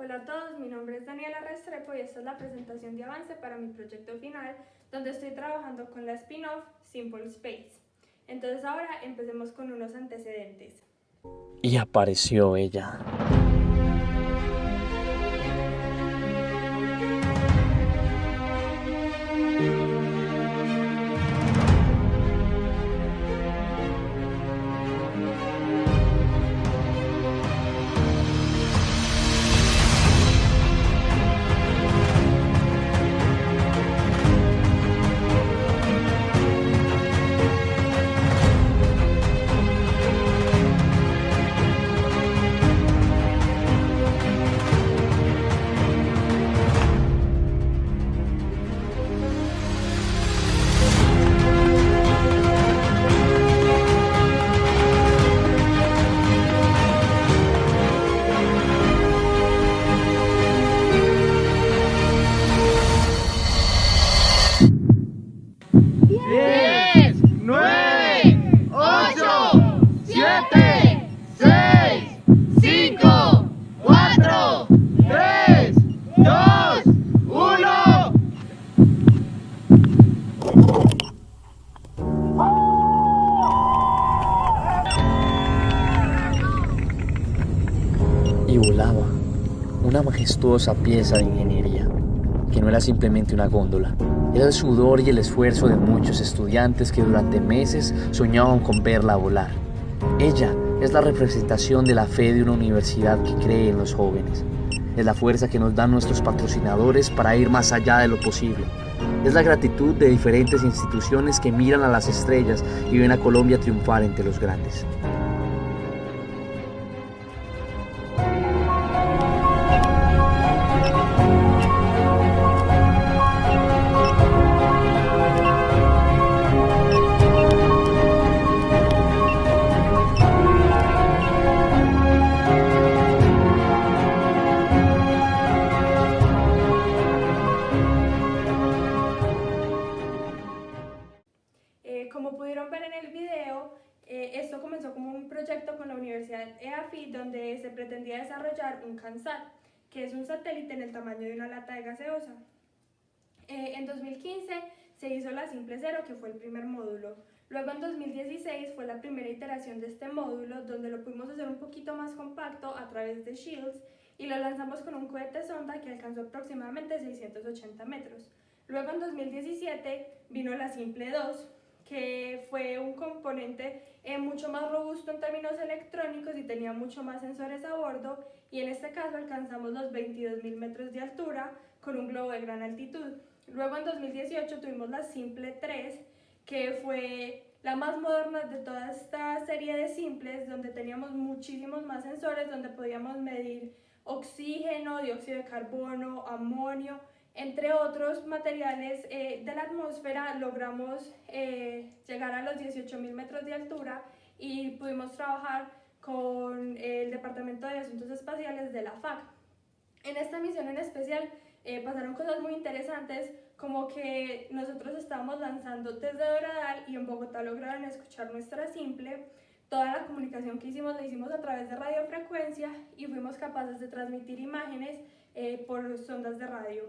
Hola a todos, mi nombre es Daniela Restrepo y esta es la presentación de avance para mi proyecto final, donde estoy trabajando con la spin-off Simple Space. Entonces ahora empecemos con unos antecedentes. Y apareció ella. Y volaba, una majestuosa pieza de ingeniería, que no era simplemente una góndola, era el sudor y el esfuerzo de muchos estudiantes que durante meses soñaban con verla volar. Ella es la representación de la fe de una universidad que cree en los jóvenes. Es la fuerza que nos dan nuestros patrocinadores para ir más allá de lo posible. Es la gratitud de diferentes instituciones que miran a las estrellas y ven a Colombia triunfar entre los grandes. Como pudieron ver en el video, esto comenzó como un proyecto con la Universidad EAFIT donde se pretendía desarrollar un CANSAT, que es un satélite en el tamaño de una lata de gaseosa. En 2015 se hizo la Simple Cero, que fue el primer módulo. Luego en 2016 fue la primera iteración de este módulo, donde lo pudimos hacer un poquito más compacto a través de Shields y lo lanzamos con un cohete sonda que alcanzó aproximadamente 680 metros. Luego en 2017 vino la Simple 2, que fue un componente mucho más robusto en términos electrónicos y tenía mucho más sensores a bordo, y en este caso alcanzamos los 22.000 metros de altura con un globo de gran altitud. Luego en 2018 tuvimos la Simple 3, que fue la más moderna de toda esta serie de simples, donde teníamos muchísimos más sensores, donde podíamos medir oxígeno, dióxido de carbono, amonio, entre otros materiales de la atmósfera. Logramos llegar a los 18.000 metros de altura y pudimos trabajar con el Departamento de Asuntos Espaciales de la FAC. En esta misión en especial pasaron cosas muy interesantes, como que nosotros estábamos lanzando desde Doradal y en Bogotá lograron escuchar nuestra Simple. Toda la comunicación que hicimos la hicimos a través de radiofrecuencia y fuimos capaces de transmitir imágenes por sondas de radio.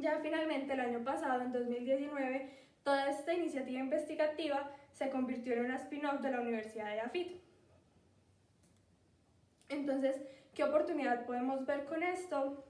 Ya finalmente el año pasado, en 2019, toda esta iniciativa investigativa se convirtió en una spin-off de la Universidad de EAFIT. Entonces, ¿qué oportunidad podemos ver con esto?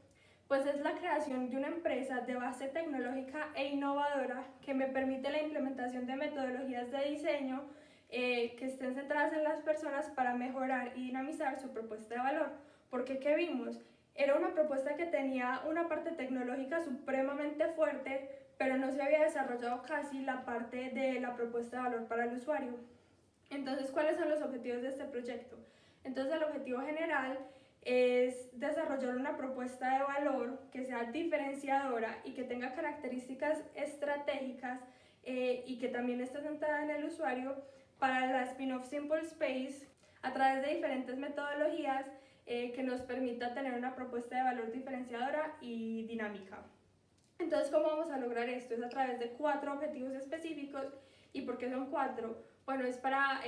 Pues es la creación de una empresa de base tecnológica e innovadora que me permite la implementación de metodologías de diseño que estén centradas en las personas para mejorar y dinamizar su propuesta de valor. Porque ¿qué vimos? Era una propuesta que tenía una parte tecnológica supremamente fuerte, pero no se había desarrollado casi la parte de la propuesta de valor para el usuario. Entonces, ¿cuáles son los objetivos de este proyecto? Entonces, el objetivo general es desarrollar una propuesta de valor que sea diferenciadora y que tenga características estratégicas y que también esté centrada en el usuario para la spin-off Simple Space a través de diferentes metodologías que nos permita tener una propuesta de valor diferenciadora y dinámica. Entonces, ¿cómo vamos a lograr esto? Es a través de 4 objetivos específicos. ¿Y por qué son 4? Bueno, es para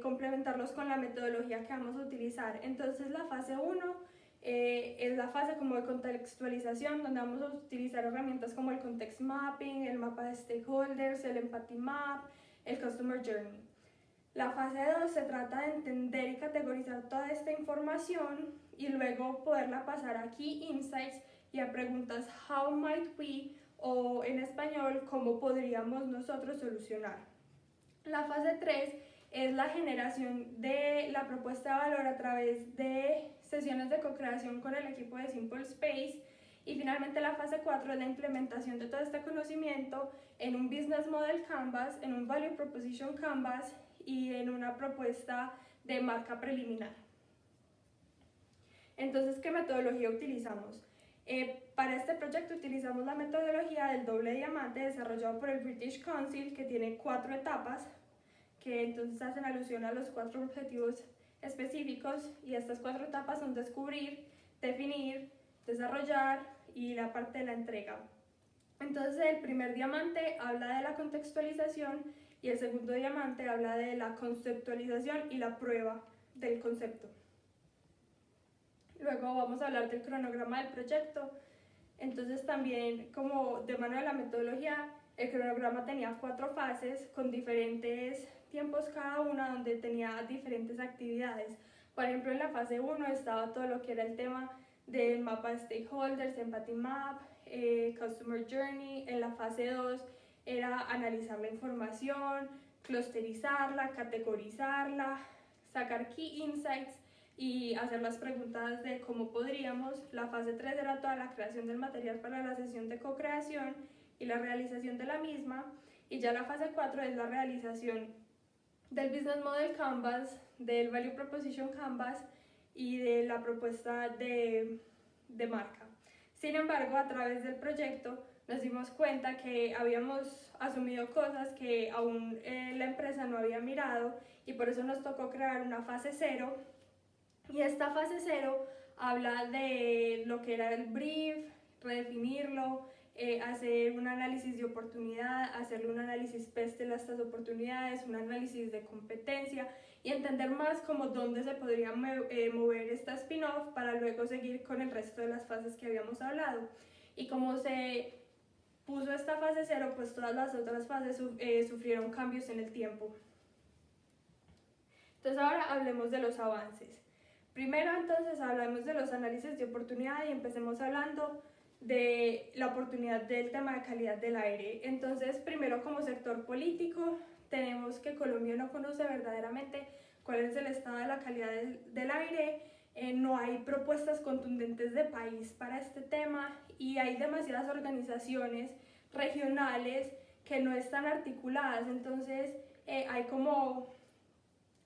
complementarlos con la metodología que vamos a utilizar. Entonces, la fase 1 es la fase como de contextualización, donde vamos a utilizar herramientas como el context mapping, el mapa de stakeholders, el empathy map, el customer journey. La fase 2 se trata de entender y categorizar toda esta información y luego poderla pasar a Key Insights y a preguntas how might we, o en español, cómo podríamos nosotros solucionar. La fase 3 es la generación de la propuesta de valor a través de sesiones de co-creación con el equipo de Simple Space. Y finalmente la fase 4 es la implementación de todo este conocimiento en un Business Model Canvas, en un Value Proposition Canvas y en una propuesta de marca preliminar. Entonces, ¿qué metodología utilizamos? Para este proyecto utilizamos la metodología del doble diamante desarrollado por el British Council, que tiene 4 etapas, que entonces hacen alusión a los 4 objetivos específicos, y estas 4 etapas son descubrir, definir, desarrollar y la parte de la entrega. Entonces el primer diamante habla de la contextualización y el segundo diamante habla de la conceptualización y la prueba del concepto. Luego vamos a hablar del cronograma del proyecto. Entonces también, como de mano de la metodología, el cronograma tenía 4 fases con diferentes tiempos cada una, donde tenía diferentes actividades. Por ejemplo, en la fase 1 estaba todo lo que era el tema del mapa de stakeholders, empathy map, customer journey. En la fase 2 era analizar la información, clusterizarla, categorizarla, sacar key insights y hacer las preguntas de cómo podríamos. La fase 3 era toda la creación del material para la sesión de co-creación y la realización de la misma, y ya la fase 4 es la realización del Business Model Canvas, del Value Proposition Canvas y de la propuesta de marca. Sin embargo, a través del proyecto nos dimos cuenta que habíamos asumido cosas que aún la empresa no había mirado, y por eso nos tocó crear una fase 0. Y esta fase 0 habla de lo que era el brief, redefinirlo, hacer un análisis de oportunidad, hacerle un análisis PEST de estas oportunidades, un análisis de competencia y entender más como dónde se podría mover esta spin-off para luego seguir con el resto de las fases que habíamos hablado. Y como se puso esta fase 0, pues todas las otras fases sufrieron cambios en el tiempo. Entonces ahora hablemos de los avances. Primero entonces hablamos de los análisis de oportunidad y empecemos hablando de la oportunidad del tema de calidad del aire. Entonces, primero, como sector político, tenemos que Colombia no conoce verdaderamente cuál es el estado de la calidad del aire, no hay propuestas contundentes de país para este tema y hay demasiadas organizaciones regionales que no están articuladas. Entonces, hay como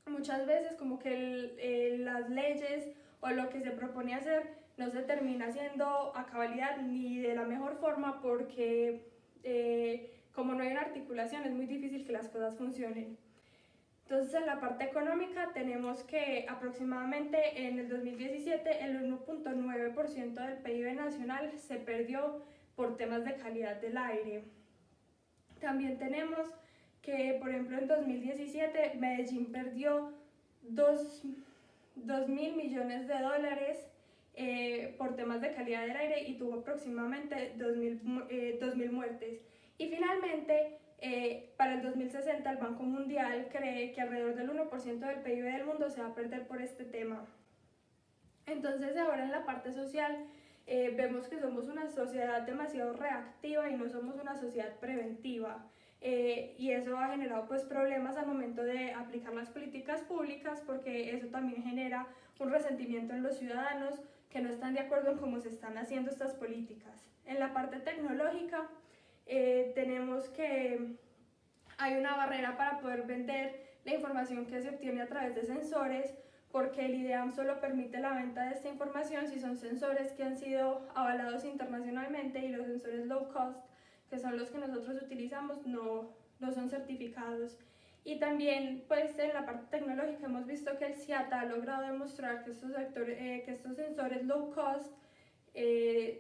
muchas veces como que las leyes o lo que se propone hacer no se termina haciendo a cabalidad ni de la mejor forma, porque como no hay una articulación es muy difícil que las cosas funcionen. Entonces, en la parte económica tenemos que aproximadamente en el 2017 el 1.9% del PIB nacional se perdió por temas de calidad del aire. También tenemos que, por ejemplo, en 2017 Medellín perdió 2.000 millones de dólares por temas de calidad del aire y tuvo aproximadamente 2.000 muertes. Y finalmente, para el 2060 el Banco Mundial cree que alrededor del 1% del PIB del mundo se va a perder por este tema. Entonces, ahora en la parte social vemos que somos una sociedad demasiado reactiva y no somos una sociedad preventiva. Y eso ha generado pues problemas al momento de aplicar las políticas públicas, porque eso también genera un resentimiento en los ciudadanos que no están de acuerdo en cómo se están haciendo estas políticas. En la parte tecnológica tenemos que hay una barrera para poder vender la información que se obtiene a través de sensores, porque el IDEAM solo permite la venta de esta información si son sensores que han sido avalados internacionalmente, y los sensores low cost, que son los que nosotros utilizamos, no son certificados. Y también pues en la parte tecnológica hemos visto que el CIATA ha logrado demostrar que estos sensores low cost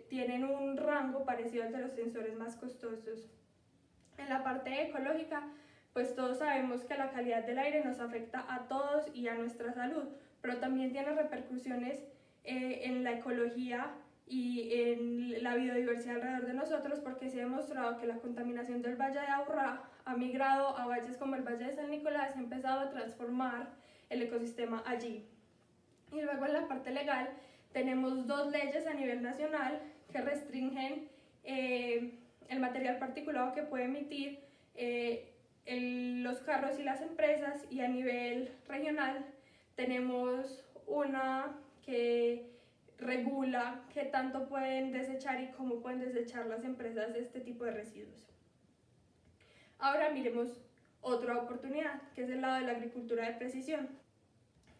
tienen un rango parecido al de los sensores más costosos. En la parte ecológica, pues todos sabemos que la calidad del aire nos afecta a todos y a nuestra salud, pero también tiene repercusiones en la ecología y en la biodiversidad alrededor de nosotros, porque se ha demostrado que la contaminación del Valle de Aburrá ha migrado a valles como el Valle de San Nicolás y ha empezado a transformar el ecosistema allí. Y luego en la parte legal tenemos 2 leyes a nivel nacional que restringen el material particulado que puede emitir los carros y las empresas, y a nivel regional tenemos una que regula qué tanto pueden desechar y cómo pueden desechar las empresas de este tipo de residuos. Ahora miremos otra oportunidad, que es el lado de la agricultura de precisión.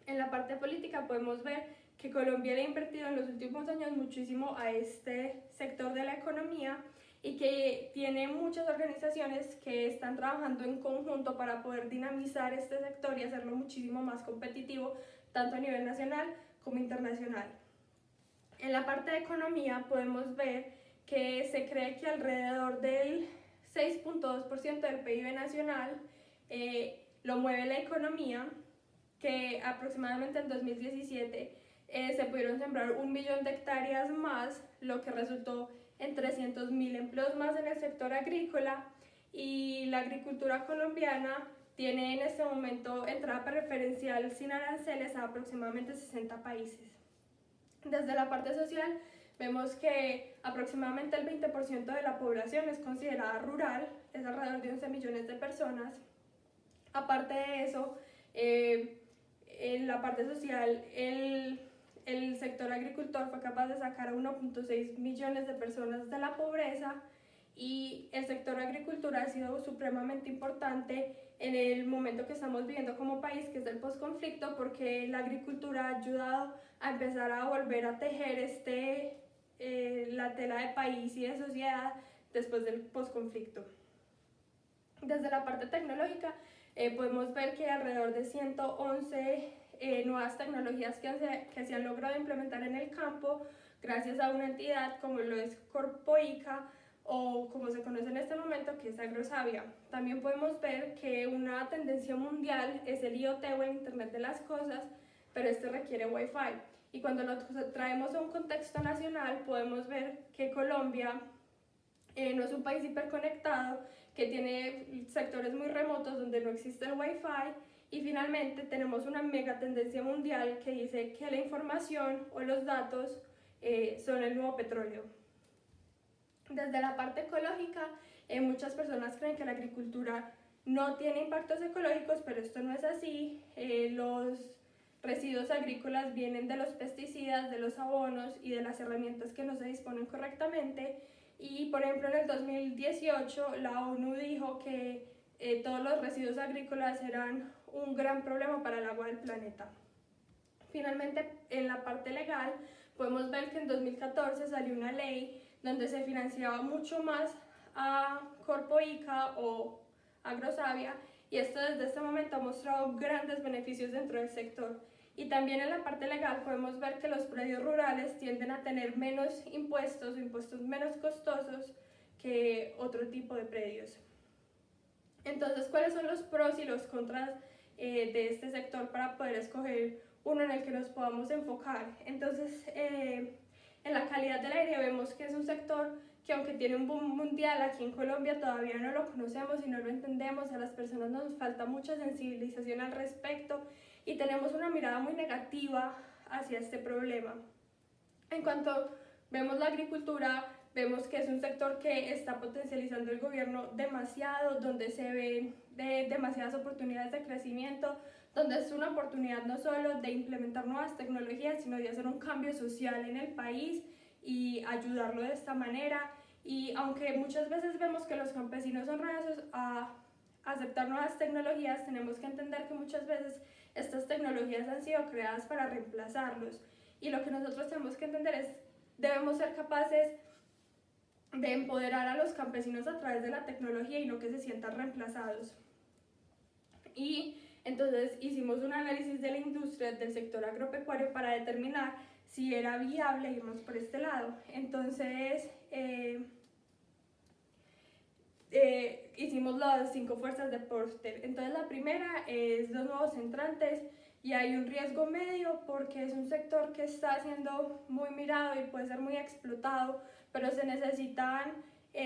En la parte política podemos ver que Colombia le ha invertido en los últimos años muchísimo a este sector de la economía y que tiene muchas organizaciones que están trabajando en conjunto para poder dinamizar este sector y hacerlo muchísimo más competitivo, tanto a nivel nacional como internacional. En la parte de economía podemos ver que se cree que alrededor del 6.2% del PIB nacional lo mueve la economía, que aproximadamente en 2017 se pudieron sembrar 1 millón de hectáreas más, lo que resultó en 300.000 empleos más en el sector agrícola, y la agricultura colombiana tiene en este momento entrada preferencial sin aranceles a aproximadamente 60 países. Desde la parte social vemos que aproximadamente el 20% de la población es considerada rural, es alrededor de 11 millones de personas. Aparte de eso, en la parte social, el sector agricultor fue capaz de sacar a 1.6 millones de personas de la pobreza, y el sector agricultura ha sido supremamente importante en el momento que estamos viviendo como país, que es el posconflicto, porque la agricultura ha ayudado a empezar a volver a tejer la tela de país y de sociedad después del posconflicto. Desde la parte tecnológica podemos ver que alrededor de 111 nuevas tecnologías que se han logrado implementar en el campo gracias a una entidad como lo es Corpoica, o como se conoce en este momento, que es Agrosavia. También podemos ver que una tendencia mundial es el IoT o el Internet de las Cosas, pero este requiere Wi-Fi. Y cuando lo traemos a un contexto nacional, podemos ver que Colombia no es un país hiperconectado, que tiene sectores muy remotos donde no existe el Wi-Fi, y finalmente tenemos una mega tendencia mundial que dice que la información o los datos son el nuevo petróleo. Desde la parte ecológica, muchas personas creen que la agricultura no tiene impactos ecológicos, pero esto no es así. Los residuos agrícolas vienen de los pesticidas, de los abonos y de las herramientas que no se disponen correctamente. Y por ejemplo, en el 2018 la ONU dijo que todos los residuos agrícolas eran un gran problema para el agua del planeta. Finalmente, en la parte legal, podemos ver que en 2014 salió una ley donde se financiaba mucho más a Corpoica o Agrosavia, y esto desde este momento ha mostrado grandes beneficios dentro del sector. Y también en la parte legal podemos ver que los predios rurales tienden a tener menos impuestos o impuestos menos costosos que otro tipo de predios. Entonces, ¿cuáles son los pros y los contras de este sector para poder escoger uno en el que nos podamos enfocar? Entonces, en la calidad del aire vemos que es un sector que, aunque tiene un boom mundial, aquí en Colombia todavía no lo conocemos y no lo entendemos. A las personas nos falta mucha sensibilización al respecto y tenemos una mirada muy negativa hacia este problema. En cuanto vemos la agricultura, vemos que es un sector que está potencializando el gobierno demasiado, donde se ven demasiadas oportunidades de crecimiento, donde es una oportunidad no solo de implementar nuevas tecnologías, sino de hacer un cambio social en el país y ayudarlo de esta manera. Y aunque muchas veces vemos que los campesinos son reacios a aceptar nuevas tecnologías, tenemos que entender que muchas veces estas tecnologías han sido creadas para reemplazarlos. Y lo que nosotros tenemos que entender es, debemos ser capaces de empoderar a los campesinos a través de la tecnología y no que se sientan reemplazados. Y entonces hicimos un análisis de la industria del sector agropecuario para determinar si era viable irnos por este lado. Entonces hicimos las 5 fuerzas de Porter. Entonces la primera es los nuevos entrantes, y hay un riesgo medio porque es un sector que está siendo muy mirado y puede ser muy explotado, pero se necesitan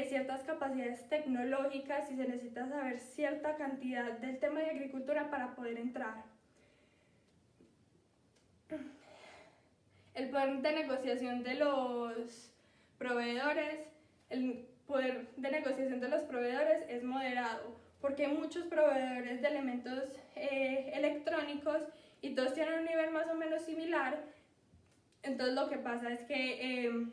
ciertas capacidades tecnológicas y se necesita saber cierta cantidad del tema de agricultura para poder entrar. El poder de negociación de los proveedores, el poder de negociación de los proveedores es moderado, porque hay muchos proveedores de elementos electrónicos y todos tienen un nivel más o menos similar. Entonces lo que pasa es que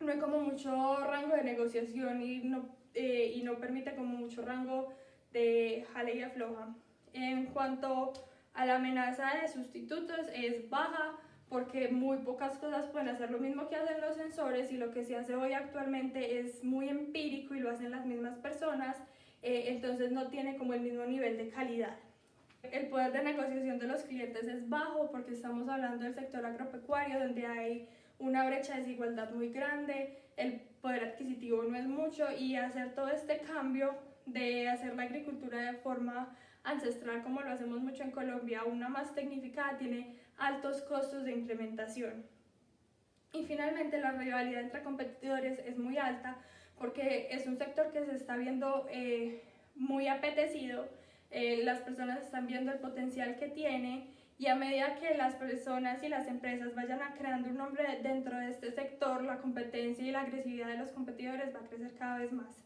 no hay como mucho rango de negociación y no permite como mucho rango de jale y afloja. En cuanto a la amenaza de sustitutos, es baja porque muy pocas cosas pueden hacer lo mismo que hacen los sensores, y lo que se hace hoy actualmente es muy empírico y lo hacen las mismas personas, entonces no tiene como el mismo nivel de calidad. El poder de negociación de los clientes es bajo porque estamos hablando del sector agropecuario, donde hay una brecha de desigualdad muy grande, el poder adquisitivo no es mucho, y hacer todo este cambio de hacer la agricultura de forma ancestral, como lo hacemos mucho en Colombia, una más tecnificada, tiene altos costos de implementación. Y finalmente la rivalidad entre competidores es muy alta porque es un sector que se está viendo muy apetecido, las personas están viendo el potencial que tiene, y a medida que las personas y las empresas vayan creando un nombre dentro de este sector, la competencia y la agresividad de los competidores va a crecer cada vez más.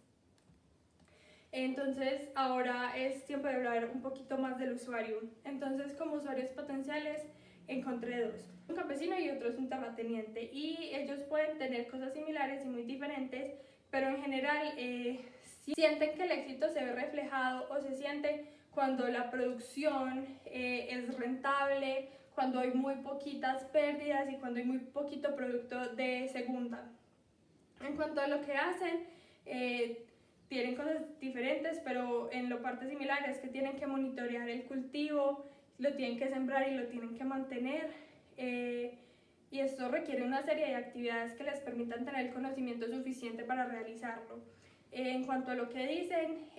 Entonces ahora es tiempo de hablar un poquito más del usuario. Entonces, como usuarios potenciales encontré dos: un campesino y otro es un terrateniente, y ellos pueden tener cosas similares y muy diferentes, pero en general sienten que el éxito se ve reflejado o se siente cuando la producción es rentable, cuando hay muy poquitas pérdidas y cuando hay muy poquito producto de segunda. En cuanto a lo que hacen, tienen cosas diferentes, pero en lo parte similar es que tienen que monitorear el cultivo, lo tienen que sembrar y lo tienen que mantener, y esto requiere una serie de actividades que les permitan tener el conocimiento suficiente para realizarlo. En cuanto a lo que dicen,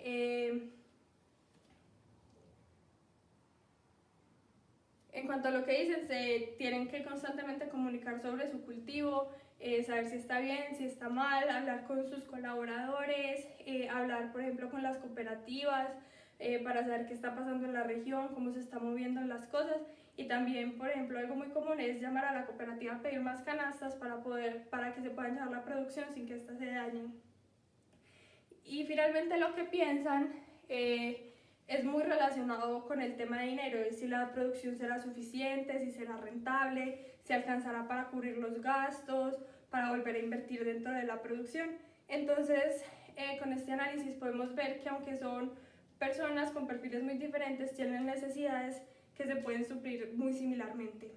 se tienen que constantemente comunicar sobre su cultivo, saber si está bien, si está mal, hablar con sus colaboradores, hablar por ejemplo con las cooperativas para saber qué está pasando en la región, cómo se están moviendo las cosas, y también por ejemplo algo muy común es llamar a la cooperativa a pedir más canastas para que se pueda llevar la producción sin que ésta se dañe. Y finalmente lo que piensan es muy relacionado con el tema de dinero, es si la producción será suficiente, si será rentable, si alcanzará para cubrir los gastos, para volver a invertir dentro de la producción. Entonces, con este análisis podemos ver que aunque son personas con perfiles muy diferentes, tienen necesidades que se pueden suplir muy similarmente.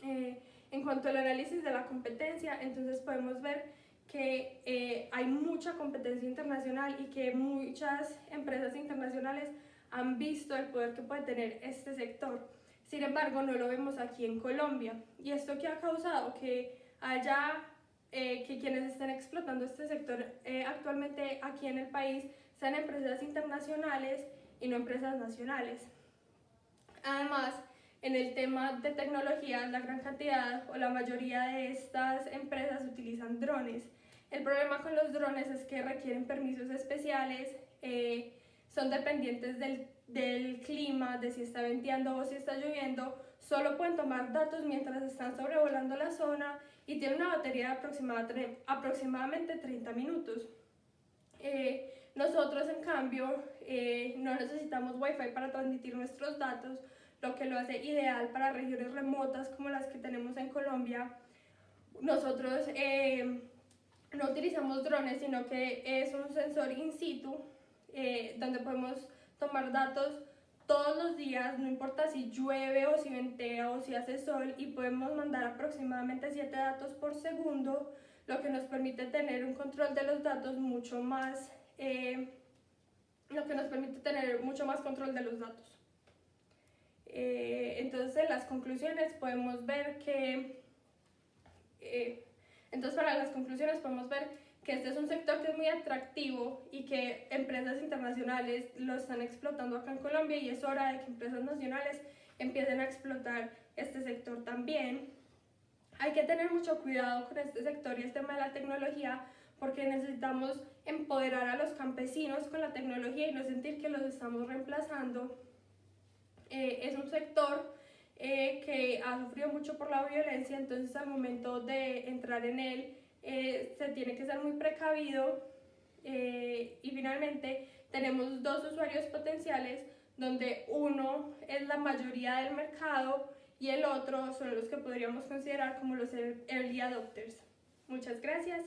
En cuanto al análisis de la competencia, entonces podemos ver que hay mucha competencia internacional y que muchas empresas internacionales han visto el poder que puede tener este sector. Sin embargo, no lo vemos aquí en Colombia, y esto que ha causado que haya que quienes estén explotando este sector actualmente aquí en el país sean empresas internacionales y no empresas nacionales. Además, en el tema de tecnología, la gran cantidad o la mayoría de estas empresas utilizan drones. El problema con los drones es que requieren permisos especiales, son dependientes del clima, de si está venteando o si está lloviendo, solo pueden tomar datos mientras están sobrevolando la zona y tienen una batería de aproximadamente 30 minutos. Nosotros, en cambio, no necesitamos Wi-Fi para transmitir nuestros datos, lo que lo hace ideal para regiones remotas como las que tenemos en Colombia. Nosotros no utilizamos drones, sino que es un sensor in situ donde podemos tomar datos todos los días, no importa si llueve o si ventea o si hace sol, y podemos mandar aproximadamente 7 datos por segundo, lo que nos permite tener un control de los datos mucho más control de los datos. Entonces, en las conclusiones podemos ver que que este es un sector que es muy atractivo y que empresas internacionales lo están explotando acá en Colombia y es hora de que empresas nacionales empiecen a explotar este sector también. Hay que tener mucho cuidado con este sector y el tema de la tecnología porque necesitamos empoderar a los campesinos con la tecnología y no sentir que los estamos reemplazando. Es un sector que ha sufrido mucho por la violencia, entonces al momento de entrar en él se tiene que ser muy precavido. Y finalmente tenemos dos usuarios potenciales donde uno es la mayoría del mercado y el otro son los que podríamos considerar como los early adopters. Muchas gracias.